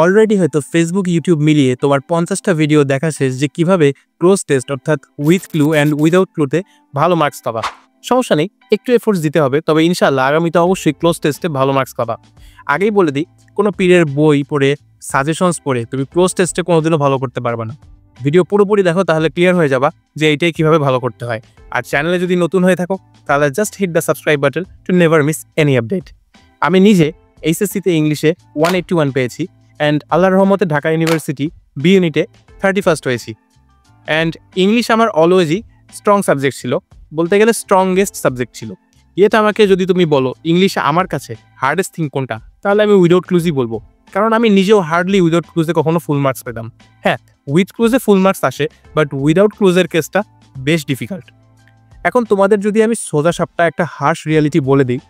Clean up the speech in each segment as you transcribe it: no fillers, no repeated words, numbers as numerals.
Already হয়তো Facebook YouTube মিলিয়ে তোমার 50টা ভিডিও দেখা শেষ যে কিভাবে ক্লোজ টেস্ট অর্থাৎ উইথ ক্লু অ্যান্ড উইদাউট ক্লুতে ভালো মার্কস পাবা। সমস্যা নেই, একটু এফোর্টস দিতে হবে, তবে ইনশাআল্লাহ আগামীতে অবশ্যই ক্লোজ টেস্টে ভালো মার্কস পাবা। আগেই বলে দিই, কোনো পীরের বই পড়ে সাজেশনস পড়ে তুমি ক্লোজ টেস্টে কোনোদিনও ভালো করতে পারবে না। ভিডিও পুরোপুরি দেখো, তাহলে ক্লিয়ার হয়ে যাবা যে এইটাই কিভাবে ভালো করতে হয়। আর চ্যানেলে যদি নতুন হয়ে থাকো তাহলে just hit the subscribe button to never miss any update. আমি নিজে এইচএসসিতে ইংলিশে 181 পেয়েছি অ্যান্ড আল্লাহর রহমতে ঢাকা ইউনিভার্সিটি বি ইউনিটে 31st হয়েছি। অ্যান্ড ইংলিশ আমার অলওয়েজই স্ট্রং সাবজেক্ট ছিল, বলতে গেলে স্ট্রংগেস্ট সাবজেক্ট ছিল। ইয়েতে আমাকে যদি তুমি বলো ইংলিশে আমার কাছে হার্ডেস্ট থিং কোনটা, তাহলে আমি উইদাউট ক্লুজই বলবো, কারণ আমি নিজেও হার্ডলি উইদাউট ক্লুজে কখনো ফুল মার্কস পেতাম। হ্যাঁ, উইথ ক্লুজে ফুল মার্কস আসে, বাট উইদাউট ক্লুজের কেসটা বেশ ডিফিকাল্ট। এখন তোমাদের যদি আমি সোজা সাপটা একটা হার্শ রিয়ালিটি বলে দিই,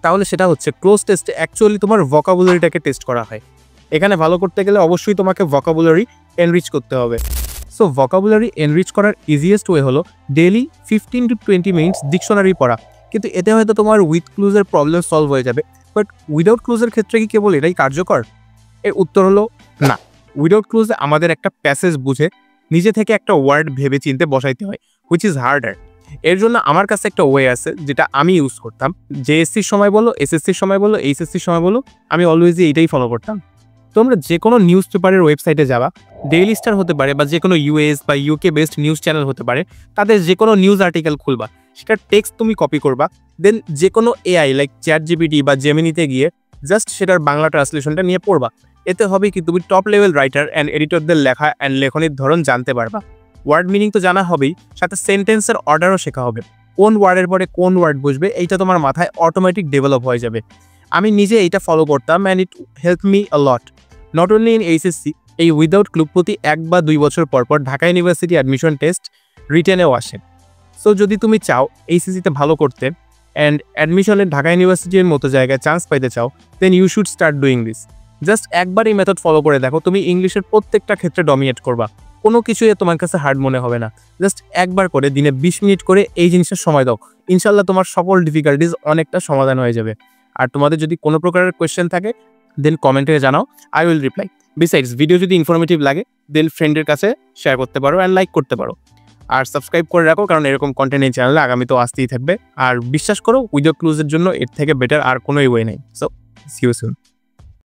তাহলে সেটা হচ্ছে ক্লোজ টেস্টে অ্যাকচুয়ালি তোমার ভোকাবুলারিটাকে টেস্ট করা হয়। এখানে ভালো করতে গেলে অবশ্যই তোমাকে ভোকাবুলারি এনরিচ করতে হবে। সো ভোকাবুলারি এনরিচ করার ইজিয়েস্ট ওয়ে হলো ডেইলি 15 to 20 মিনিটস ডিকশনারি পড়া। কিন্তু এতে হয়তো তোমার উইথ ক্লুজের প্রবলেম সলভ হয়ে যাবে, বাট উইদাউট ক্লুজের ক্ষেত্রে কি কেবল এটাই কার্যকর? এর উত্তর হলো না। উইদাউট ক্লুজে আমাদের একটা প্যাসেজ বুঝে নিজে থেকে একটা ওয়ার্ড ভেবে চিনতে বসাইতে হয়, হুইচ ইজ হার্ডার। এর জন্য আমার কাছে একটা ওয়ে আছে যেটা আমি ইউজ করতাম। জেএসসির সময় বলো, এসএসসির সময় বলো, এইচএসসির সময় বলো, আমি অলওয়েজই এইটাই ফলো করতাম। তোমরা যে কোনো নিউজ পেপারের ওয়েবসাইটে যাবা, ডেইলি স্টার হতে পারে বা যে কোনো ইউএস বা ইউকে বেসড নিউজ চ্যানেল হতে পারে, তাদের যে কোনো নিউজ আর্টিকেল খুলবা, সেটার টেক্সট তুমি কপি করবা, দেন যে কোনো এআই লাইক চ্যাটজিপিটি বা জেমিনিতে গিয়ে জাস্ট সেটার বাংলা ট্রান্সলেশনটা নিয়ে পড়বা। এতে হবে কি, তুমি টপ লেভেল রাইটার অ্যান্ড এডিটরদের লেখা অ্যান্ড লেখনির ধরন জানতে পারবা। ওয়ার্ড মিনিং তো জানা হবেই, সাথে সেন্টেন্সের অর্ডারও শেখা হবে। কোন ওয়ার্ডের পরে কোন ওয়ার্ড বসবে এইটা তোমার মাথায় অটোমেটিক ডেভেলপ হয়ে যাবে। আমি নিজে এইটা ফলো করতাম and it help me a lot. Not only in HSC, এই উইদাউট ক্লু প্রতি 1 বা 2 বছর পর পর ঢাকা ইউনিভার্সিটি অ্যাডমিশন টেস্ট রিটেনেও আসে। সো যদি তুমি চাও এইচএসসিতে ভালো করতে অ্যান্ড অ্যাডমিশনের ঢাকা ইউনিভার্সিটির মতো জায়গায় চান্স পাইতে চাও, then you should start doing this. Just একবার এই মেথড ফলো করে দেখো, তুমি ইংলিশের প্রত্যেকটা ক্ষেত্রে ডমিনেট করবা। কোনো কিছুই তোমার কাছে হার্ড মনে হবে না। জাস্ট একবার করে দিনে 20 মিনিট করে এই জিনিসের সময় দাও, ইনশাল্লাহ তোমার সকল ডিফিকাল্টিজ অনেকটা সমাধান হয়ে যাবে। আর তোমাদের যদি কোনো প্রকারের কোয়েশ্চেন থাকে, দেন কমেন্টে জানাও, I will reply. Besides, video যদি ইনফরমেটিভ লাগে দেন ফ্রেন্ডের কাছে শেয়ার করতে পারো অ্যান্ড লাইক করতে পারো। আর সাবস্ক্রাইব করে রাখো, কারণ এরকম কন্টেন্ট এই চ্যানেলে আগামীতেও আসতেই থাকবে। আর বিশ্বাস করো, উইদাউট ক্লুজের জন্য এর থেকে বেটার আর কোনো ওয়ে নেই। So see you soon.